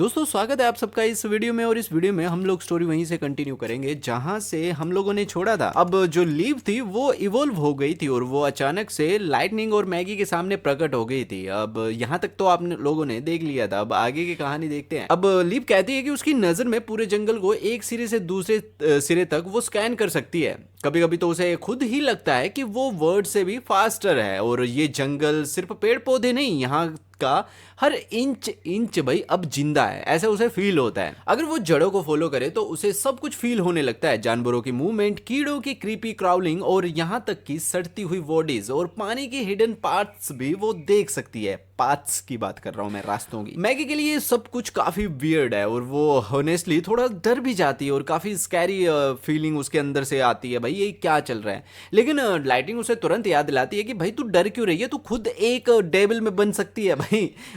दोस्तों स्वागत है आप सबका इस वीडियो में। और इस वीडियो में हम लोग स्टोरी वहीं से कंटिन्यू करेंगे जहां से हम लोगों ने छोड़ा था। अब जो लीव थी वो इवोल्व हो गई थी और वो अचानक से लाइटनिंग और मैगी के सामने प्रकट हो गई थी। अब यहाँ तक तो आप लोगों ने देख लिया था, अब आगे की कहानी देखते हैं। अब लीव कहती है कि उसकी नज़र में पूरे जंगल को एक सिरे से दूसरे सिरे तक वो स्कैन कर सकती है। कभी कभी तो उसे खुद ही लगता है कि वो वर्ड से भी फास्टर है और ये जंगल सिर्फ पेड़ पौधे नहीं, यहाँ का हर इंच इंच भाई अब जिंदा है, ऐसा उसे फील होता है। अगर वो जड़ों को फॉलो करे तो उसे सब कुछ फील होने लगता है, जानवरों की मूवमेंट, कीड़ों की क्रीपी क्राउलिंग और यहाँ तक कि सड़ती हुई बॉडीज और पानी की हिडन पार्ट्स भी वो देख सकती है। पाथ्स की बात कर रहा हूँ मैं, रास्तों की। मैगी के लिए सब कुछ काफी वियर्ड है और वो होनेस्टली थोड़ा डर भी जाती है और काफी स्कैरी फीलिंग उसके अंदर से आती है, भाई ये क्या चल रहा है। लेकिन लाइटिंग उसे तुरंत याद दिलाती है कि भाई तू डर क्यों रही है, तू खुद एक डेविल में बन सकती है भाई।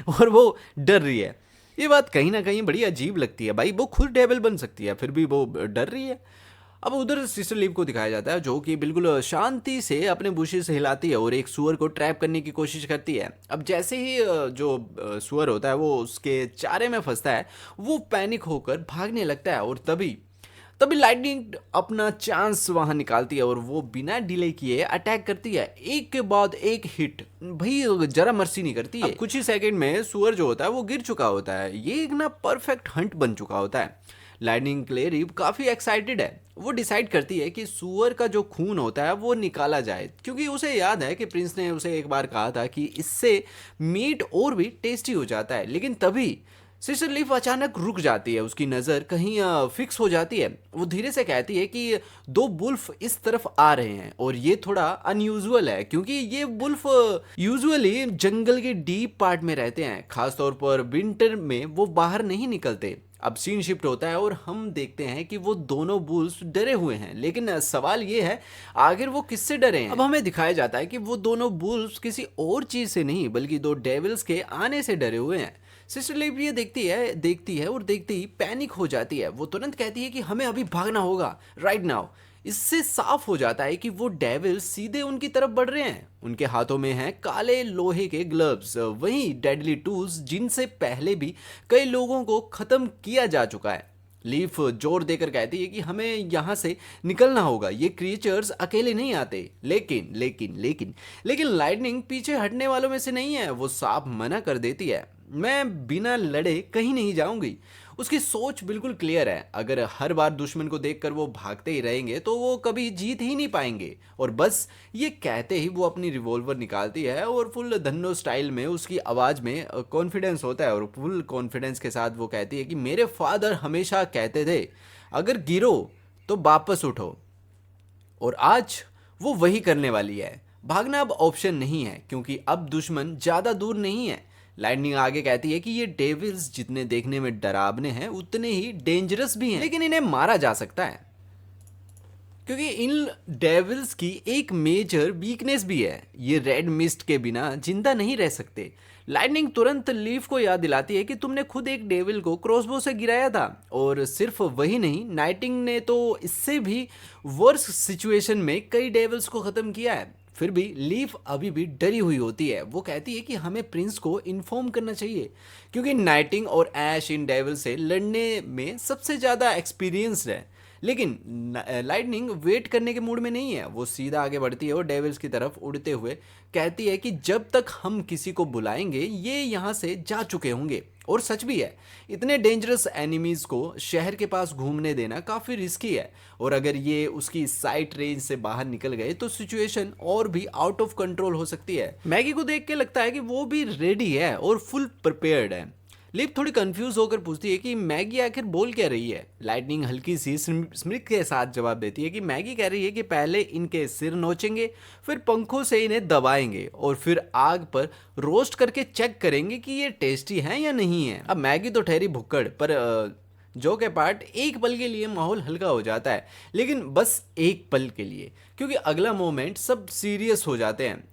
और वो डर रही है। ये बात कहीं ना कहीं बड़ी अजीब लगती है भाई, वो खुद डेविल बन सकती है फिर भी वो डर रही है। अब उधर सिस्टर लीव को दिखाया जाता है जो कि बिल्कुल शांति से अपने बुशेस से हिलाती है और एक सुअर को ट्रैप करने की कोशिश करती है। अब जैसे ही जो सुअर होता है वो उसके चारे में फंसता है, वो पैनिक होकर भागने लगता है और तभी तभी लाइटनिंग अपना चांस वहां निकालती है और वो बिना डिले किए अटैक करती है, एक के बाद एक हिट। भाई जरा मर्सी नहीं करती है। अब कुछ ही सेकंड में सुअर जो होता है वो गिर चुका होता है। ये एक ना परफेक्ट हंट बन चुका होता है। लाइटनिंग क्लेरी काफी एक्साइटेड है। वो डिसाइड करती है कि सुअर का जो खून होता है वो निकाला जाए, क्योंकि उसे याद है कि प्रिंस ने उसे एक बार कहा था कि इससे मीट और भी टेस्टी हो जाता है। लेकिन तभी सिस्टर लीफ अचानक रुक जाती है, उसकी नज़र कहीं फिक्स हो जाती है। वो धीरे से कहती है कि दो बुल्फ इस तरफ आ रहे हैं और ये थोड़ा अनयूजुअल है, क्योंकि ये बुल्फ यूजुअली जंगल के डीप पार्ट में रहते हैं, खासतौर पर विंटर में वो बाहर नहीं निकलते। अब सीन शिफ्ट होता है और हम देखते हैं कि वो दोनों बुल्स डरे हुए हैं, लेकिन सवाल ये है आखिर वो किससे डरे हैं। अब हमें दिखाया जाता है कि वो दोनों बुल्स किसी और चीज से नहीं बल्कि दो डेविल्स के आने से डरे हुए हैं। सिस्टर लिव ये देखती है और देखते ही पैनिक हो जाती है। वो तुरंत कहती है कि हमें अभी भागना होगा राइट नाउ। इससे साफ हो जाता है कि वो डेविल सीधे उनकी तरफ बढ़ रहे हैं। उनके हाथों में हैं काले लोहे के ग्लव्स, वही डेडली टूल्स जिनसे पहले भी कई लोगों को खत्म किया जा चुका है। लीफ जोर देकर कहती है कि हमें यहाँ से निकलना होगा, ये क्रिएचर्स अकेले नहीं आते। लेकिन लाइटनिंग पीछे हटने वालों में से नहीं है। वो साफ मना कर देती है, मैं बिना लड़े कहीं नहीं जाऊंगी। उसकी सोच बिल्कुल क्लियर है, अगर हर बार दुश्मन को देखकर वो भागते ही रहेंगे तो वो कभी जीत ही नहीं पाएंगे। और बस ये कहते ही वो अपनी रिवॉल्वर निकालती है और फुल धन्नो स्टाइल में उसकी आवाज़ में कॉन्फिडेंस होता है और फुल कॉन्फिडेंस के साथ वो कहती है कि मेरे फादर हमेशा कहते थे अगर गिरो तो वापस उठो, और आज वो वही करने वाली है। भागना अब ऑप्शन नहीं है क्योंकि अब दुश्मन ज़्यादा दूर नहीं है। लाइटनिंग आगे कहती है कि ये डेविल्स जितने देखने में डरावने हैं उतने ही डेंजरस भी हैं, लेकिन इन्हें मारा जा सकता है क्योंकि इन डेविल्स की एक मेजर वीकनेस भी है, ये रेड मिस्ट के बिना जिंदा नहीं रह सकते। लाइटनिंग तुरंत लीफ को याद दिलाती है कि तुमने खुद एक डेविल को क्रॉसबो से गिराया था, और सिर्फ वही नहीं, नाइटिंग ने तो इससे भी वर्स सिचुएशन में कई डेविल्स को खत्म किया है। फिर भी लीफ अभी भी डरी हुई होती है। वो कहती है कि हमें प्रिंस को इन्फॉर्म करना चाहिए, क्योंकि नाइटिंग और ऐश इन डेविल से लड़ने में सबसे ज़्यादा एक्सपीरियंस्ड है। लेकिन लाइटनिंग वेट करने के मूड में नहीं है। वो सीधा आगे बढ़ती है और डेविल्स की तरफ उड़ते हुए कहती है कि जब तक हम किसी को बुलाएंगे ये यहाँ से जा चुके होंगे। और सच भी है, इतने डेंजरस एनिमीज को शहर के पास घूमने देना काफ़ी रिस्की है, और अगर ये उसकी साइट रेंज से बाहर निकल गए तो सिचुएशन और भी आउट ऑफ कंट्रोल हो सकती है। मैगी को देख के लगता है कि वो भी रेडी है और फुल प्रिपेयर्ड है। लिप थोड़ी कंफ्यूज होकर पूछती है कि मैगी आखिर बोल क्या रही है। लाइटनिंग हल्की सी स्मित के साथ जवाब देती है कि मैगी कह रही है कि पहले इनके सिर नोचेंगे, फिर पंखों से इन्हें दबाएंगे और फिर आग पर रोस्ट करके चेक करेंगे कि ये टेस्टी है या नहीं है। अब मैगी तो ठहरी भुक्कड़, पर जो के पार्ट एक पल के लिए माहौल हल्का हो जाता है, लेकिन बस एक पल के लिए, क्योंकि अगला मोमेंट सब सीरियस हो जाते हैं।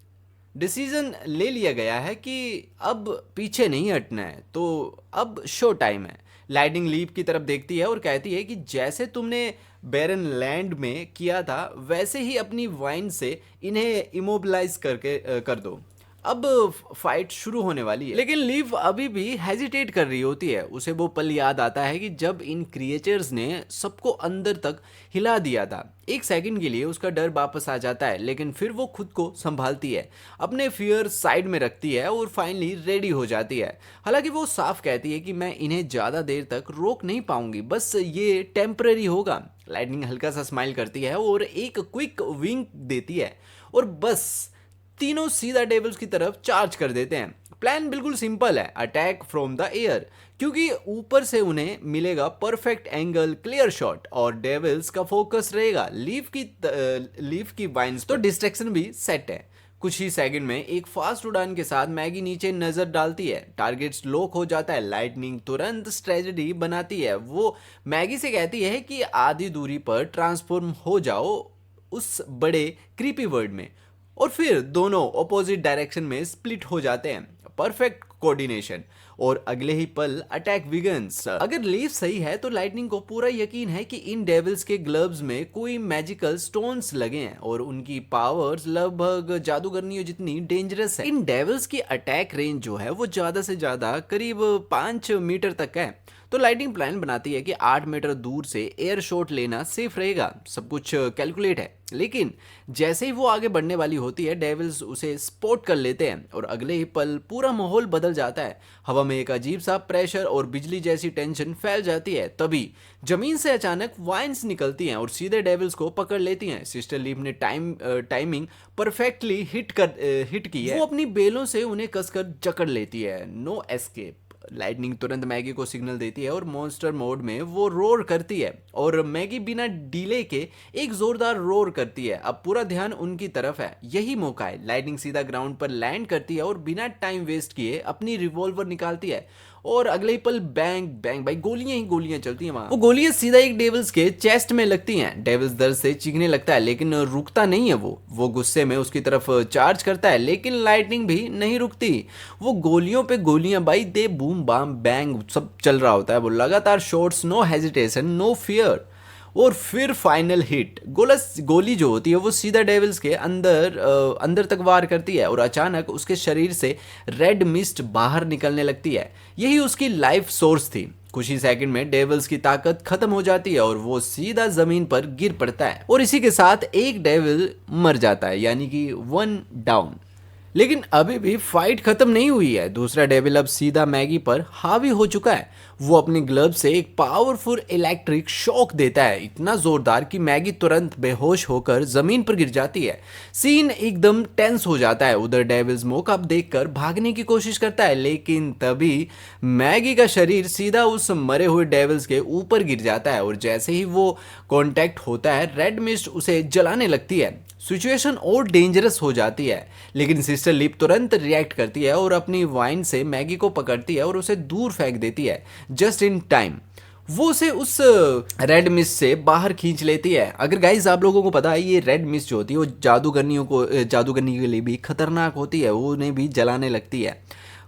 डिसीजन ले लिया गया है कि अब पीछे नहीं हटना है, तो अब शो टाइम है। लाइटनिंग लीप की तरफ देखती है और कहती है कि जैसे तुमने बैरन लैंड में किया था वैसे ही अपनी वाइन से इन्हें इमोबिलाइज करके कर दो। अब फाइट शुरू होने वाली है, लेकिन लीव अभी भी हेजिटेट कर रही होती है। उसे वो पल याद आता है कि जब इन क्रिएचर्स ने सबको अंदर तक हिला दिया था। एक सेकंड के लिए उसका डर वापस आ जाता है, लेकिन फिर वो खुद को संभालती है, अपने फियर साइड में रखती है और फाइनली रेडी हो जाती है। हालांकि वो साफ कहती है कि मैं इन्हें ज़्यादा देर तक रोक नहीं पाऊंगी, बस ये टेम्पररी होगा। लाइटनिंग हल्का सा स्माइल करती है और एक क्विक विंक देती है, और बस तीनों सीधा डेविल्स की तरफ चार्ज कर देते हैं। प्लान बिल्कुल सिंपल है, अटैक फ्रॉम द एयर, क्योंकि ऊपर से उन्हें मिलेगा परफेक्ट एंगल, क्लियर शॉट, और डेविल्स का फोकस रहेगा लीफ की वाइन्स। तो डिस्ट्रैक्शन भी सेट है। कुछ ही सेकंड में एक फास्ट उड़ान के साथ मैगी नीचे नजर डालती है, टारगेट लॉक हो जाता है। लाइटनिंग तुरंत स्ट्रेटजी बनाती है। वो मैगी से कहती है कि आधी दूरी पर ट्रांसफॉर्म हो जाओ उस बड़े क्रीपी वर्ड में, और फिर दोनों ऑपोजिट डायरेक्शन में स्प्लिट हो जाते हैं। परफेक्ट कोऑर्डिनेशन, और अगले ही पल अटैक बिगन्स। अगर लीफ सही है तो लाइटनिंग को पूरा यकीन है कि इन डेविल्स के ग्लव्स में कोई मैजिकल स्टोन्स लगे हैं और उनकी पावर्स लगभग जादूगरनियों जितनी डेंजरस है। इन डेविल्स की अटैक रेंज जो है वो ज्यादा से ज्यादा करीब 5 मीटर तक है। तो लाइटिंग प्लान बनाती है कि 8 मीटर दूर से एयर शॉट लेना सेफ रहेगा। सब कुछ कैलकुलेट है, लेकिन जैसे ही वो आगे बढ़ने वाली होती है, डेविल्स उसे स्पॉट कर लेते हैं और अगले ही पल पूरा माहौल बदल जाता है। हवा में एक अजीब सा प्रेशर और बिजली जैसी टेंशन फैल जाती है। तभी जमीन से अचानक वाइन्स निकलती हैं और सीधे डेविल्स को पकड़ लेती हैं। सिस्टर लीफ ने टाइमिंग परफेक्टली हिट की है। वो अपनी बेलों से उन्हें कसकर जकड़ लेती है। No escape. लाइटनिंग तुरंत मैगी को सिग्नल देती है और मॉन्स्टर मोड में वो रोर करती है, और मैगी बिना डीले के एक जोरदार रोर करती है। अब पूरा ध्यान उनकी तरफ है। यही मौका है। लाइटनिंग सीधा ग्राउंड पर लैंड करती है और बिना टाइम वेस्ट किए अपनी रिवॉल्वर निकालती है, और अगले ही पल बैंग बैंग भाई गोलियां ही गोलियां चलती हैं वहां। वो गोलियां सीधा एक डेविल्स के चेस्ट में लगती हैं। डेविल्स दर्द से चीखने लगता है, लेकिन रुकता नहीं है। वो गुस्से में उसकी तरफ चार्ज करता है, लेकिन लाइटनिंग भी नहीं रुकती। वो गोलियों पे गोलियां भाई दे बूम बाम बैंग सब चल रहा होता है। वो लगातार shots, no hesitation, no fear. और फिर फाइनल हिट। गोली जो होती है वो सीधा डेविल्स के अंदर तक वार करती है, और अचानक उसके शरीर से रेड मिस्ट बाहर निकलने लगती है। यही उसकी लाइफ सोर्स थी। कुछ ही सेकंड में डेविल्स की ताकत खत्म हो जाती है और वो सीधा जमीन पर गिर पड़ता है, और इसी के साथ एक डेविल मर जाता है, यानी कि 1 डाउन। लेकिन अभी भी फाइट खत्म नहीं हुई है। दूसरा डेविल अब सीधा मैगी पर हावी हो चुका है। वो अपने ग्लव से एक पावरफुल इलेक्ट्रिक शॉक देता है, इतना जोरदार कि मैगी तुरंत बेहोश होकर जमीन पर गिर जाती है। सीन एकदम टेंस हो जाता है। उधर डेविल्स मौका देखकर भागने की कोशिश करता है, लेकिन तभी मैगी का शरीर सीधा उस मरे हुए डेविल्स के ऊपर गिर जाता है, और जैसे ही वो कांटेक्ट होता है, रेड मिस्ट उसे जलाने लगती है। सिचुएशन और डेंजरस हो जाती है, लेकिन सिस्टर लिप तुरंत रिएक्ट करती है और अपनी वाइन से मैगी को पकड़ती है और उसे दूर फेंक देती है। जस्ट इन टाइम वो उसे उस रेड मिस्ट से बाहर खींच लेती है। अगर गाइज आप लोगों को पता है, ये रेड मिस्ट जो होती है वो जादूगरनी के लिए भी खतरनाक होती है, वो उन्हें भी जलाने लगती है।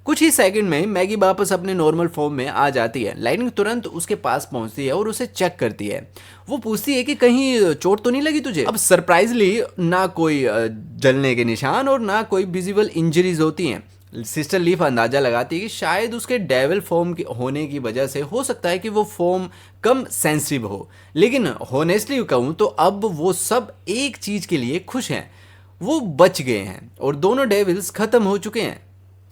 कुछ ही सेकंड में मैगी वापस अपने नॉर्मल फॉर्म में आ जाती है। लाइटनिंग तुरंत उसके पास पहुंचती है और उसे चेक करती है। वो पूछती है कि कहीं चोट तो नहीं लगी तुझे। अब सरप्राइजली ना कोई जलने के निशान और ना कोई विजिबल इंजरीज होती हैं। सिस्टर लीफ अंदाजा लगाती है कि शायद उसके डेविल फॉर्म होने की वजह से हो सकता है कि वो फॉर्म कम सेंसिटिव हो, लेकिन होनेस्टली कहूँ तो अब वो सब एक चीज के लिए खुश हैं, वो बच गए हैं और दोनों डेविल्स खत्म हो चुके हैं।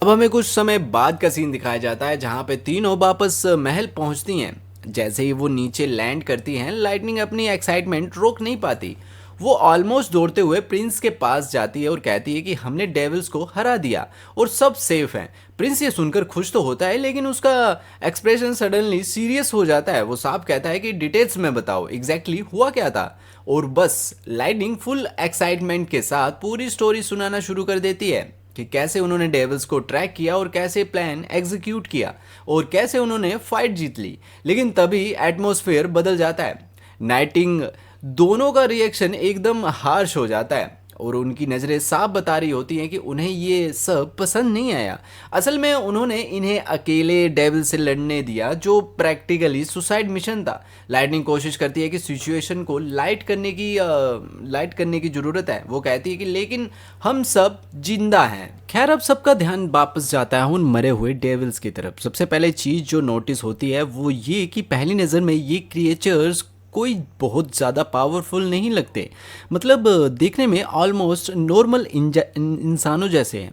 अब हमें कुछ समय बाद का सीन दिखाया जाता है जहाँ पे तीनों वापस महल पहुँचती हैं। जैसे ही वो नीचे लैंड करती हैं, लाइटनिंग अपनी एक्साइटमेंट रोक नहीं पाती। वो ऑलमोस्ट दौड़ते हुए प्रिंस के पास जाती है और कहती है कि हमने डेविल्स को हरा दिया और सब सेफ हैं। प्रिंस ये सुनकर खुश तो होता है, लेकिन उसका एक्सप्रेशन सडनली सीरियस हो जाता है। वो साफ कहता है कि डिटेल्स में बताओ एग्जैक्टली हुआ क्या था, और बस लाइटनिंग फुल एक्साइटमेंट के साथ पूरी स्टोरी सुनाना शुरू कर देती है कि कैसे उन्होंने डेविल्स को ट्रैक किया और कैसे प्लान एग्जीक्यूट किया और कैसे उन्होंने फाइट जीत ली। लेकिन तभी एटमॉस्फेयर बदल जाता है। नाइटिंग दोनों का रिएक्शन एकदम हार्श हो जाता है और उनकी नज़रें साफ बता रही होती हैं कि उन्हें ये सब पसंद नहीं आया। असल में उन्होंने इन्हें अकेले डेविल से लड़ने दिया जो प्रैक्टिकली सुसाइड मिशन था। लाइटनिंग कोशिश करती है कि सिचुएशन को लाइट करने की ज़रूरत है। वो कहती है कि लेकिन हम सब जिंदा हैं। खैर, अब सबका ध्यान वापस जाता है उन मरे हुए डेविल्स की तरफ। सबसे पहले चीज़ जो नोटिस होती है वो ये कि पहली नज़र में ये क्रिएचर्स कोई बहुत ज़्यादा पावरफुल नहीं लगते। मतलब देखने में ऑलमोस्ट नॉर्मल इंसानों जैसे हैं।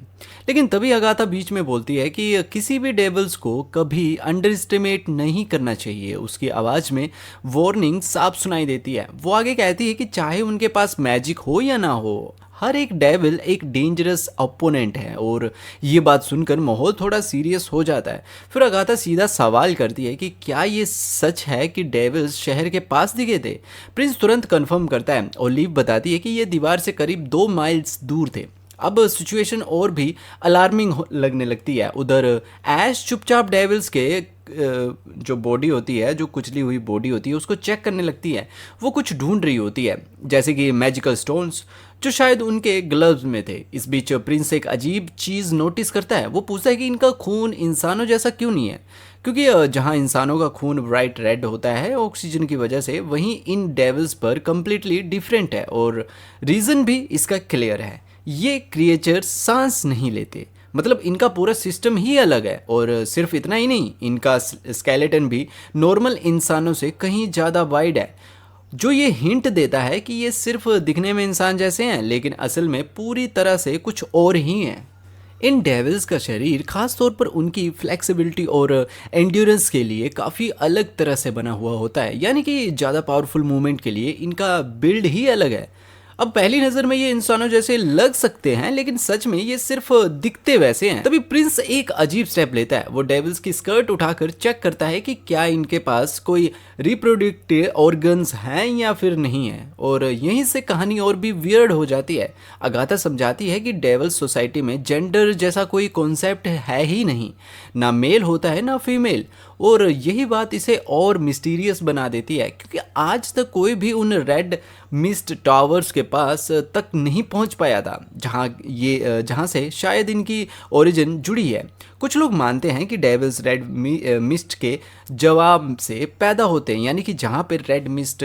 लेकिन तभी अगाथा बीच में बोलती है कि किसी भी डेविल्स को कभी अंडर एस्टिमेट नहीं करना चाहिए। उसकी आवाज़ में वार्निंग साफ सुनाई देती है। वो आगे कहती है कि चाहे उनके पास मैजिक हो या ना हो, हर एक डेविल एक डेंजरस ओपोनेंट है। और ये बात सुनकर माहौल थोड़ा सीरियस हो जाता है। फिर अगाथा सीधा सवाल करती है कि क्या ये सच है कि डेविल्स शहर के पास दिखे थे। प्रिंस तुरंत कंफर्म करता है और लीव बताती है कि ये दीवार से करीब 2 माइल्स दूर थे। अब सिचुएशन और भी अलार्मिंग लगने लगती है। उधर ऐश चुपचाप डेविल्स के जो बॉडी होती है, जो कुचली हुई बॉडी होती है, उसको चेक करने लगती है। वो कुछ ढूंढ रही होती है, जैसे कि मैजिकल स्टोन्स जो शायद उनके ग्लव्स में थे। इस बीच प्रिंस एक अजीब चीज़ नोटिस करता है। वो पूछता है कि इनका खून इंसानों जैसा क्यों नहीं है, क्योंकि जहाँ इंसानों का खून ब्राइट रेड होता है ऑक्सीजन की वजह से, वहीं इन डेविल्स पर कम्प्लीटली डिफरेंट है। और रीज़न भी इसका क्लियर है, ये क्रिएचर सांस नहीं लेते। मतलब इनका पूरा सिस्टम ही अलग है। और सिर्फ इतना ही नहीं, इनका स्केलेटन भी नॉर्मल इंसानों से कहीं ज़्यादा वाइड है, जो ये हिंट देता है कि ये सिर्फ दिखने में इंसान जैसे हैं, लेकिन असल में पूरी तरह से कुछ और ही हैं। इन डेविल्स का शरीर खास तौर पर उनकी फ्लेक्सिबिलिटी और एंड्योरेंस के लिए काफ़ी अलग तरह से बना हुआ होता है। यानी कि ज़्यादा पावरफुल मूवमेंट के लिए इनका बिल्ड ही अलग है। अब पहली नज़र में ये इंसानों जैसे लग सकते हैं, लेकिन सच में ये सिर्फ दिखते वैसे हैं। तभी प्रिंस एक अजीब स्टेप लेता है। वो डेविल्स की स्कर्ट उठाकर चेक करता है कि क्या इनके पास कोई रिप्रोडक्टिव ऑर्गन्स हैं या फिर नहीं है। और यहीं से कहानी और भी वियर्ड हो जाती है। अगाथा समझाती है कि डेविल सोसाइटी में जेंडर जैसा कोई कॉन्सेप्ट है ही नहीं, ना मेल होता है ना फीमेल। और यही बात इसे और मिस्टीरियस बना देती है, क्योंकि आज तक कोई भी उन रेड मिस्ट टावर्स के पास तक नहीं पहुंच पाया था जहां से शायद इनकी ओरिजिन जुड़ी है। कुछ लोग मानते हैं कि डेविल्स रेड मिस्ट के जवाब से पैदा होते हैं, यानी कि जहाँ पे रेड मिस्ट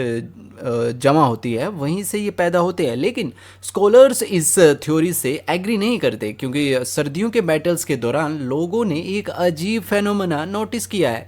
जमा होती है वहीं से ये पैदा होते हैं। लेकिन स्कॉलर्स इस थ्योरी से एग्री नहीं करते, क्योंकि सर्दियों के बैटल्स के दौरान लोगों ने एक अजीब फेनोमेना नोटिस किया है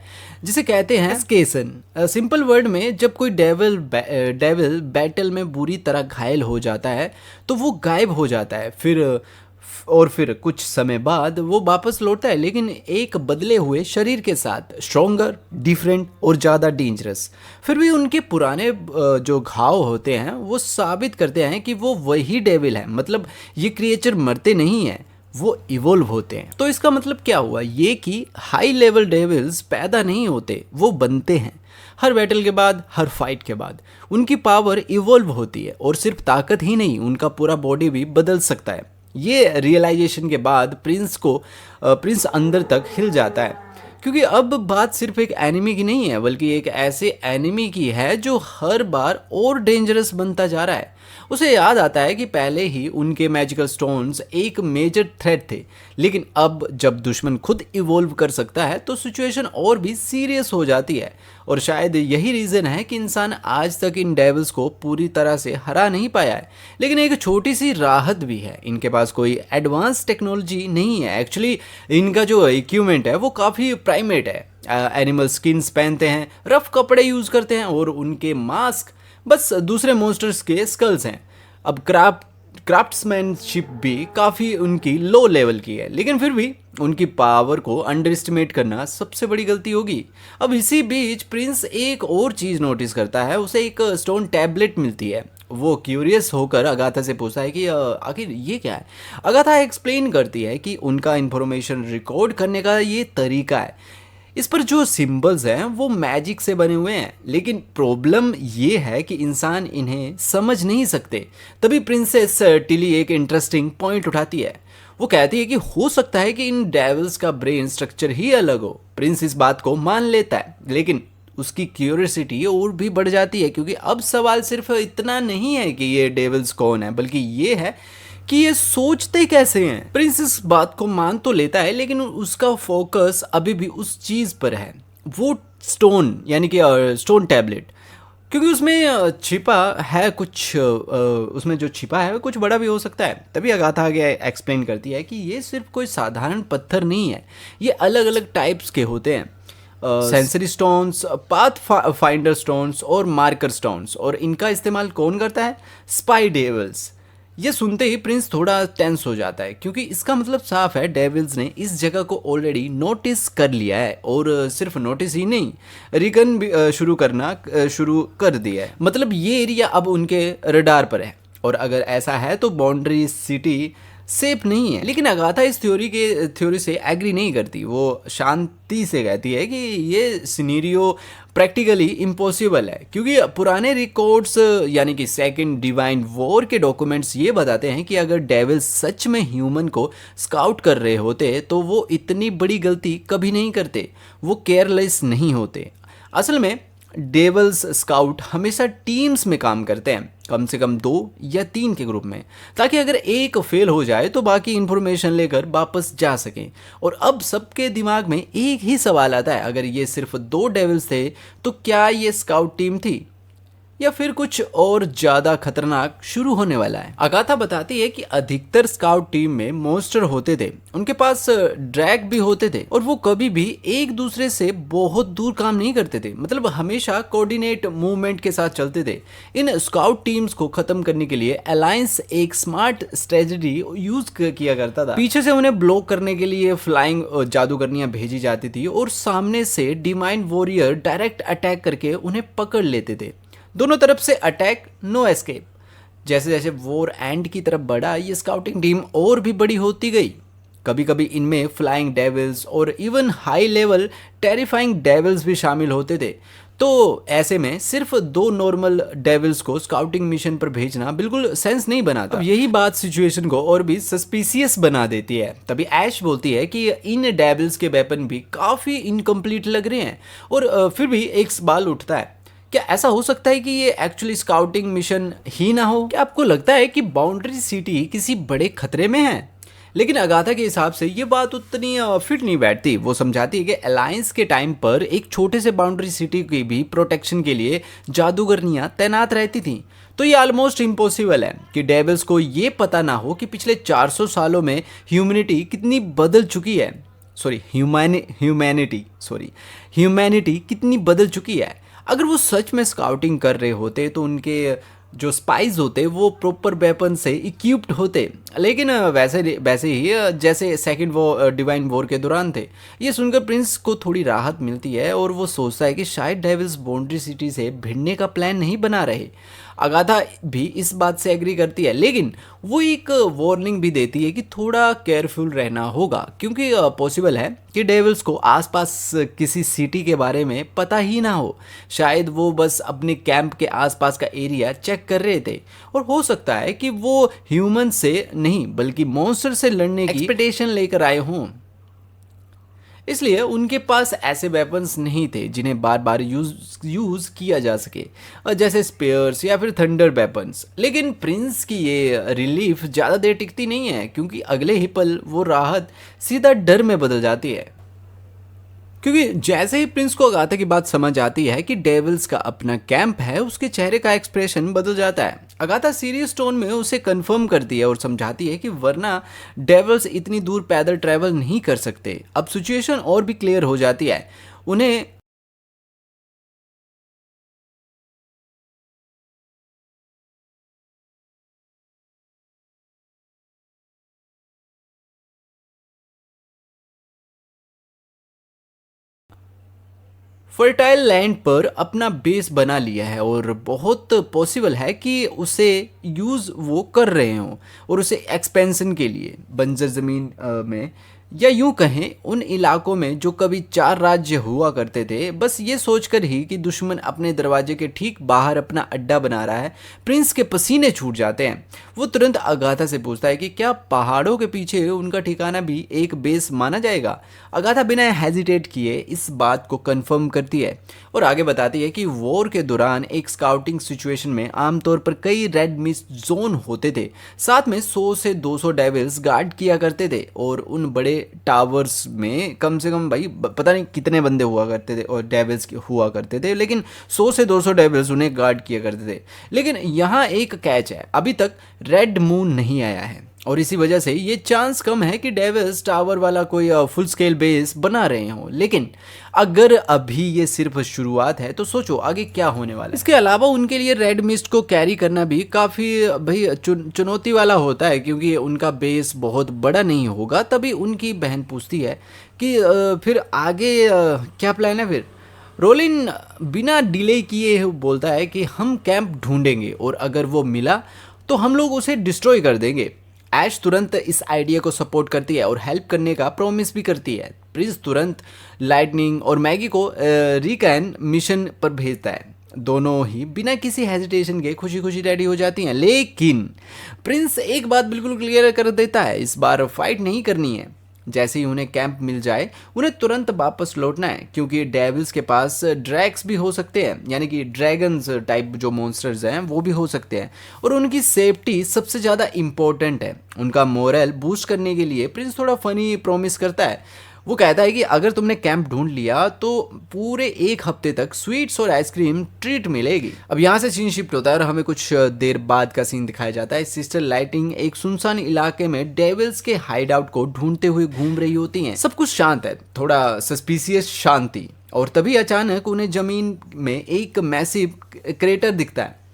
जिसे कहते हैं एस्केसन। सिंपल वर्ड में, जब कोई डेविल बैटल में बुरी तरह घायल हो जाता है तो वो गायब हो जाता है। फिर कुछ समय बाद वो वापस लौटता है, लेकिन एक बदले हुए शरीर के साथ, स्ट्रॉन्गर, डिफरेंट और ज़्यादा डेंजरस। फिर भी उनके पुराने जो घाव होते हैं वो साबित करते हैं कि वो वही डेविल है। मतलब ये क्रिएचर मरते नहीं हैं, वो इवोल्व होते हैं। तो इसका मतलब क्या हुआ, ये कि हाई लेवल डेविल्स पैदा नहीं होते, वो बनते हैं। हर बैटल के बाद, हर फाइट के बाद उनकी पावर इवोल्व होती है। और सिर्फ ताकत ही नहीं, उनका पूरा बॉडी भी बदल सकता है। ये रियलाइजेशन के बाद प्रिंस अंदर तक हिल जाता है, क्योंकि अब बात सिर्फ एक एनिमी की नहीं है, बल्कि एक ऐसे एनिमी की है जो हर बार और डेंजरस बनता जा रहा है। उसे याद आता है कि पहले ही उनके मैजिकल स्टोन्स एक मेजर थ्रेट थे, लेकिन अब जब दुश्मन खुद इवोल्व कर सकता है तो सिचुएशन और भी सीरियस हो जाती है। और शायद यही रीज़न है कि इंसान आज तक इन डेविल्स को पूरी तरह से हरा नहीं पाया है। लेकिन एक छोटी सी राहत भी है, इनके पास कोई एडवांस टेक्नोलॉजी नहीं है। एक्चुअली इनका जो इक्विपमेंट है वो काफ़ी प्राइमेट है। एनिमल स्किन्स पहनते हैं, रफ कपड़े यूज़ करते हैं, और उनके मास्क बस दूसरे मॉन्स्टर्स के स्कल्स हैं। अब क्राफ्ट्समैनशिप भी काफ़ी उनकी लो लेवल की है, लेकिन फिर भी उनकी पावर को अंडर एस्टिमेट करना सबसे बड़ी गलती होगी। अब इसी बीच प्रिंस एक और चीज़ नोटिस करता है। उसे एक स्टोन टैबलेट मिलती है। वो क्यूरियस होकर अगाथा से पूछता है कि आखिर ये क्या है। अगाथा एक्सप्लेन करती है कि उनका इंफॉर्मेशन रिकॉर्ड करने का ये तरीका है। इस पर जो सिंबल्स हैं वो मैजिक से बने हुए हैं, लेकिन प्रॉब्लम ये है कि इंसान इन्हें समझ नहीं सकते। तभी प्रिंसेस टिली एक इंटरेस्टिंग पॉइंट उठाती है। वो कहती है कि हो सकता है कि इन डेविल्स का ब्रेन स्ट्रक्चर ही अलग हो। प्रिंस इस बात को मान लेता है, लेकिन उसकी क्यूरियोसिटी और भी बढ़ जाती है, क्योंकि अब सवाल सिर्फ इतना नहीं है कि ये डेविल्स कौन है, बल्कि ये है कि ये सोचते कैसे हैं। प्रिंस इस बात को मान तो लेता है, लेकिन उसका फोकस अभी भी उस चीज़ पर है, वो स्टोन यानी कि स्टोन टैबलेट, क्योंकि उसमें छिपा है कुछ, उसमें जो छिपा है वो कुछ बड़ा भी हो सकता है। तभी अगाथा आगे एक्सप्लेन करती है कि ये सिर्फ कोई साधारण पत्थर नहीं है, ये अलग अलग टाइप्स के होते हैं, sensory stones, path finder stones और मार्कर स्टोन्स। और इनका इस्तेमाल कौन करता है? Spy devils. ये सुनते ही प्रिंस थोड़ा टेंस हो जाता है, क्योंकि इसका मतलब साफ है डेविल्स ने इस जगह को ऑलरेडी नोटिस कर लिया है, और सिर्फ नोटिस ही नहीं, रिकन भी शुरू कर दिया है। मतलब ये एरिया अब उनके रडार पर है, और अगर ऐसा है तो बाउंड्री सिटी सेफ नहीं है। लेकिन अगाथा इस थ्योरी से एग्री नहीं करती। वो शांति से कहती है कि ये सिनेरियो प्रैक्टिकली इम्पॉसिबल है, क्योंकि पुराने रिकॉर्ड्स यानी कि सेकंड डिवाइन वॉर के डॉक्यूमेंट्स ये बताते हैं कि अगर डेविल सच में ह्यूमन को स्काउट कर रहे होते तो वो इतनी बड़ी गलती कभी नहीं करते, वो केयरलेस नहीं होते। असल में डेविल्स स्काउट हमेशा टीम्स में काम करते हैं, कम से कम 2 या 3 के ग्रुप में, ताकि अगर एक फेल हो जाए तो बाकी इन्फॉर्मेशन लेकर वापस जा सकें। और अब सबके दिमाग में एक ही सवाल आता है, अगर ये सिर्फ 2 डेविल्स थे तो क्या ये स्काउट टीम थी, या फिर कुछ और ज्यादा खतरनाक शुरू होने वाला है? अगाथा बताती है कि अधिकतर स्काउट टीम में मॉन्स्टर होते थे, उनके पास ड्रैग भी होते थे, और वो कभी भी एक दूसरे से बहुत दूर काम नहीं करते थे, मतलब हमेशा कोऑर्डिनेट मूवमेंट के साथ चलते थे। इन स्काउट टीम्स को खत्म करने के लिए अलायंस एक स्मार्ट स्ट्रेटजी यूज किया करता था। पीछे से उन्हें ब्लॉक करने के लिए फ्लाइंग जादूगरनियां भेजी जाती थी, और सामने से डिवाइन वॉरियर डायरेक्ट अटैक करके उन्हें पकड़ लेते थे। दोनों तरफ से अटैक, नो एस्केप। जैसे जैसे वॉर एंड की तरफ बढ़ा, ये स्काउटिंग टीम और भी बड़ी होती गई। कभी कभी इनमें फ्लाइंग डेविल्स और even high level terrifying devils भी शामिल होते थे। तो ऐसे में सिर्फ 2 नॉर्मल डेविल्स को स्काउटिंग मिशन पर भेजना बिल्कुल सेंस नहीं बनाता। अब यही बात सिचुएशन को और भी सस्पिशियस बना देती है। तभी ऐश बोलती है कि इन डेविल्स के वेपन भी काफ़ी इनकम्प्लीट लग रहे हैं, और फिर भी एक सवाल उठता है, क्या ऐसा हो सकता है कि ये एक्चुअली स्काउटिंग मिशन ही ना हो? क्या आपको लगता है कि बाउंड्री सिटी किसी बड़े खतरे में है? लेकिन अगाथा के हिसाब से ये बात उतनी फिट नहीं बैठती। वो समझाती है कि अलायंस के टाइम पर एक छोटे से बाउंड्री सिटी की भी प्रोटेक्शन के लिए जादूगरनियां तैनात रहती थी। तो ये ऑलमोस्ट इम्पॉसिबल है कि डेविल्स को ये पता ना हो कि पिछले 400 सालों में ह्यूमैनिटी कितनी बदल चुकी है। ह्यूमैनिटी कितनी बदल चुकी है। अगर वो सच में स्काउटिंग कर रहे होते तो उनके जो स्पाइस होते वो प्रॉपर वेपन से इक्विप्ड होते, लेकिन वैसे ही जैसे सेकंड वो डिवाइन वॉर के दौरान थे। ये सुनकर प्रिंस को थोड़ी राहत मिलती है, और वो सोचता है कि शायद डेविल्स बाउंड्री सिटी से भिड़ने का प्लान नहीं बना रहे। अगाथा भी इस बात से एग्री करती है, लेकिन वो एक वार्निंग भी देती है कि थोड़ा केयरफुल रहना होगा, क्योंकि पॉसिबल है कि डेविल्स को आसपास किसी सिटी के बारे में पता ही ना हो। शायद वो बस अपने कैंप के आसपास का एरिया चेक कर रहे थे, और हो सकता है कि वो ह्यूमन से नहीं बल्कि मॉन्स्टर से लड़ने की एक्सपेक्टेशन लेकर आए हों। इसलिए उनके पास ऐसे वेपन्स नहीं थे जिन्हें बार बार यूज किया जा सके, जैसे स्पेयर्स या फिर थंडर वेपन्स। लेकिन प्रिंस की ये रिलीफ ज़्यादा देर टिकती नहीं है, क्योंकि अगले ही पल वो राहत सीधा डर में बदल जाती है। क्योंकि जैसे ही प्रिंस को अगाथा की बात समझ आती है कि डेविल्स का अपना कैंप है, उसके चेहरे का एक्सप्रेशन बदल जाता है। अगाथा सीरियस टोन में उसे कंफर्म करती है और समझाती है कि वरना डेविल्स इतनी दूर पैदल ट्रैवल नहीं कर सकते। अब सिचुएशन और भी क्लियर हो जाती है। उन्हें फर्टाइल लैंड पर अपना बेस बना लिया है, और बहुत पॉसिबल है कि उसे यूज़ वो कर रहे हों, और उसे एक्सपेंशन के लिए बंजर ज़मीन में या यूं कहें उन इलाकों में जो कभी 4 राज्य हुआ करते थे, बस ये सोचकर ही कि दुश्मन अपने दरवाजे के ठीक बाहर अपना अड्डा बना रहा है, प्रिंस के पसीने छूट जाते हैं। वो तुरंत अगाथा से पूछता है कि क्या पहाड़ों के पीछे उनका ठिकाना भी एक बेस माना जाएगा। अगाथा बिना हेजिटेट किए इस बात को कंफर्म करती है और आगे बताती है कि वॉर के दौरान एक स्काउटिंग सिचुएशन में आमतौर पर कई रेड मिस्ट जोन होते थे, साथ में 100 से 200 डेविल्स गार्ड किया करते थे और उन बड़े टावर्स में कम से कम भाई पता नहीं कितने बंदे हुआ करते थे और डेविल्स हुआ करते थे, लेकिन 100 से 200 डेविल्स उन्हें गार्ड किया करते थे। लेकिन यहाँ एक कैच है, अभी तक रेड मून नहीं आया है और इसी वजह से ये चांस कम है कि डेविल्स टावर वाला कोई फुल स्केल बेस बना रहे हों। लेकिन अगर अभी ये सिर्फ शुरुआत है तो सोचो आगे क्या होने वाला है। इसके अलावा उनके लिए रेड मिस्ट को कैरी करना भी काफ़ी भाई चुनौती वाला होता है, क्योंकि उनका बेस बहुत बड़ा नहीं होगा। तभी उनकी बहन पूछती है कि फिर आगे क्या प्लान है। फिर रोलिन बिना डिले किए बोलता है कि हम कैंप ढूंढेंगे और अगर वो मिला तो हम लोग उसे डिस्ट्रॉय कर देंगे। ऐश तुरंत इस आइडिया को सपोर्ट करती है और हेल्प करने का प्रॉमिस भी करती है। प्रिंस तुरंत लाइटनिंग और मैगी को रिकैन मिशन पर भेजता है। दोनों ही बिना किसी हेजिटेशन के खुशी खुशी रेडी हो जाती हैं। लेकिन प्रिंस एक बात बिल्कुल क्लियर कर देता है, इस बार फाइट नहीं करनी है। जैसे ही उन्हें कैंप मिल जाए उन्हें तुरंत वापस लौटना है, क्योंकि डेविल्स के पास ड्रैग्स भी हो सकते हैं, यानी कि ड्रैगन्स टाइप जो मॉन्स्टर्स हैं वो भी हो सकते हैं और उनकी सेफ्टी सबसे ज़्यादा इम्पोर्टेंट है। उनका मोरल बूस्ट करने के लिए प्रिंस थोड़ा फनी प्रॉमिस करता है। वो कहता है कि अगर तुमने कैंप ढूंढ लिया तो पूरे 1 हफ्ते तक स्वीट्स और आइसक्रीम ट्रीट मिलेगी। अब यहाँ से सीन शिफ्ट होता है और हमें कुछ देर बाद का सीन दिखाया जाता है। सिस्टर लाइटिंग एक सुनसान इलाके में डेविल्स के हाइड आउट को ढूंढते हुए घूम रही होती हैं। सब कुछ शांत है, थोड़ा सस्पिशियस शांति, और तभी अचानक उन्हें जमीन में एक मैसिव क्रेटर दिखता है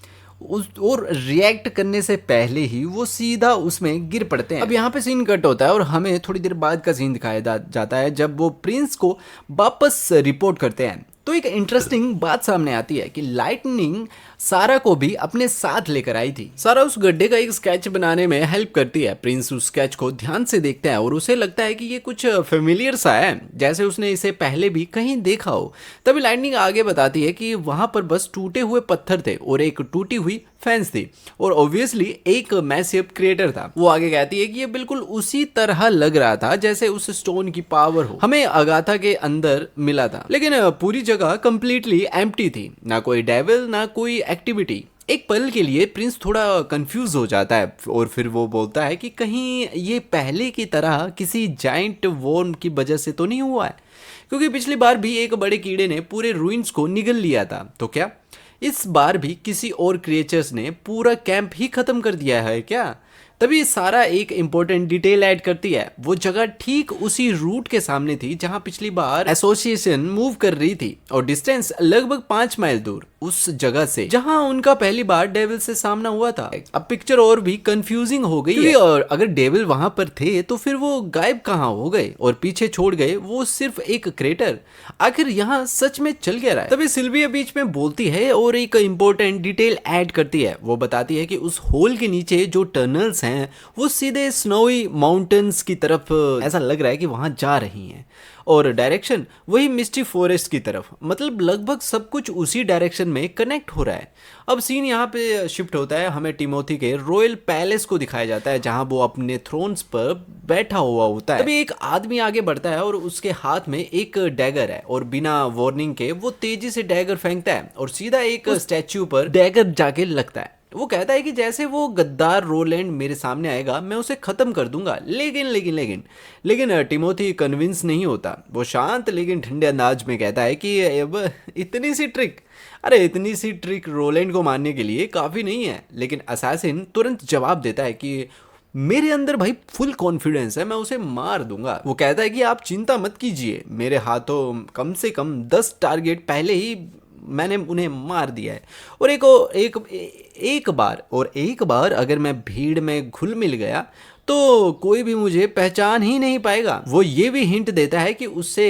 और रिएक्ट करने से पहले ही वो सीधा उसमें गिर पड़ते हैं। अब यहाँ पे सीन कट होता है और हमें थोड़ी देर बाद का सीन दिखाया जाता है जब वो प्रिंस को वापस रिपोर्ट करते हैं। तो एक इंटरेस्टिंग बात सामने आती है कि लाइटनिंग सारा को भी अपने साथ लेकर आई थी। सारा उस गड्ढे का एक स्केच बनाने में हेल्प करती है। प्रिंस उस स्केच को ध्यान से देखता है और उसे लगता है कि ये कुछ फेमिलियर सा है, जैसे उसने इसे पहले भी कहीं देखा हो। तभी लाइटनिंग आगे बताती है कि वहां पर बस टूटे हुए पत्थर थे और एक टूटी हुई फैंस थी और ऑब्वियसली एक मैसिव क्रिएटर था। वो आगे कहती है कि ये बिल्कुल उसी तरह लग रहा था जैसे उस स्टोन की पावर हो हमें अगाथा के अंदर मिला था, लेकिन पूरी जगह कंप्लीटली एम्प्टी थी, ना कोई डेविल ना कोई एक्टिविटी। एक पल के लिए प्रिंस थोड़ा कंफ्यूज हो जाता है और फिर वो बोलता है कि कहीं ये पहले की तरह किसी जाइंट वॉर्म की वजह से तो नहीं हुआ है, क्योंकि पिछली बार भी एक बड़े कीड़े ने पूरे रूइंस को निगल लिया था। तो क्या इस बार भी किसी और क्रिएचर्स ने पूरा कैंप ही खत्म कर दिया है क्या? तभी सारा एक इंपॉर्टेंट डिटेल ऐड करती है। वो जगह ठीक उसी रूट के सामने थी जहां पिछली बार एसोसिएशन मूव कर रही थी और डिस्टेंस लगभग 5 माइल दूर उस जगह से जहां उनका पहली बार डेविल से सामना हुआ था। अब पिक्चर और भी कंफ्यूजिंग हो गई है, और अगर डेविल वहां पर थे तो फिर वो गायब कहां हो गए और पीछे छोड़ गए वो सिर्फ एक क्रेटर। आखिर यहाँ सच में चल क्या रहा है? तभी सिल्विया बीच में बोलती है और एक इंपॉर्टेंट डिटेल ऐड करती है। वो बताती है कि उस होल के नीचे जो टनल्स हैं वो सीधे स्नोई माउंटेन्स की तरफ ऐसा लग रहा है कि वहां जा रही हैं, और डायरेक्शन वही मिस्टी फॉरेस्ट की तरफ, मतलब लगभग सब कुछ उसी डायरेक्शन में कनेक्ट हो रहा है। अब सीन यहाँ पे शिफ्ट होता है, हमें टिमोथी के रॉयल पैलेस को दिखाया जाता है जहां वो अपने थ्रोन्स पर बैठा हुआ होता है। तभी एक आदमी आगे बढ़ता है और उसके हाथ में एक डैगर है और बिना वार्निंग के वो तेजी से डैगर फेंकता है और सीधा एक स्टैच्यू पर डैगर जाके लगता है। वो कहता है कि जैसे वो गद्दार रोलैंड मेरे सामने आएगा मैं उसे खत्म कर दूंगा। लेकिन टिमोथी कन्विंस नहीं होता। वो शांत लेकिन ठंडे अंदाज में कहता है कि अब इतनी सी ट्रिक रोलैंड को मारने के लिए काफ़ी नहीं है। लेकिन असैसिन तुरंत जवाब देता है कि मेरे अंदर भाई फुल कॉन्फिडेंस है, मैं उसे मार दूंगा। वो कहता है कि आप चिंता मत कीजिए, मेरे हाथों कम से कम 10 टारगेट पहले ही मैंने उन्हें मार दिया है, और एक बार अगर मैं भीड़ में घुल मिल गया तो कोई भी मुझे पहचान ही नहीं पाएगा। वो ये भी हिंट देता है कि उससे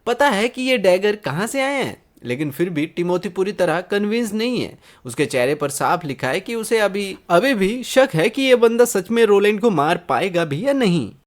पता है कि ये डैगर कहाँ से आए हैं, लेकिन फिर भी टिमोथी पूरी तरह कन्विंस नहीं है। उसके चेहरे पर साफ लिखा है कि उसे अभी भी शक है कि ये बंदा सच में रोलैंड को मार पाएगा भी या नहीं।